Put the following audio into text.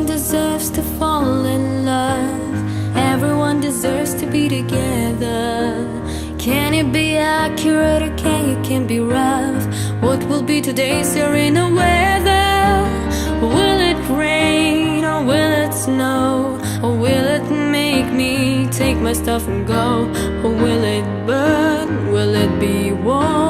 deserves to fall in love. Everyone deserves to be together. Can it be accurate or can it be rough? What will be today's serena weather? Will it rain or will it snow? Or will it make me take my stuff and go? Or will it burn? Will it be warm?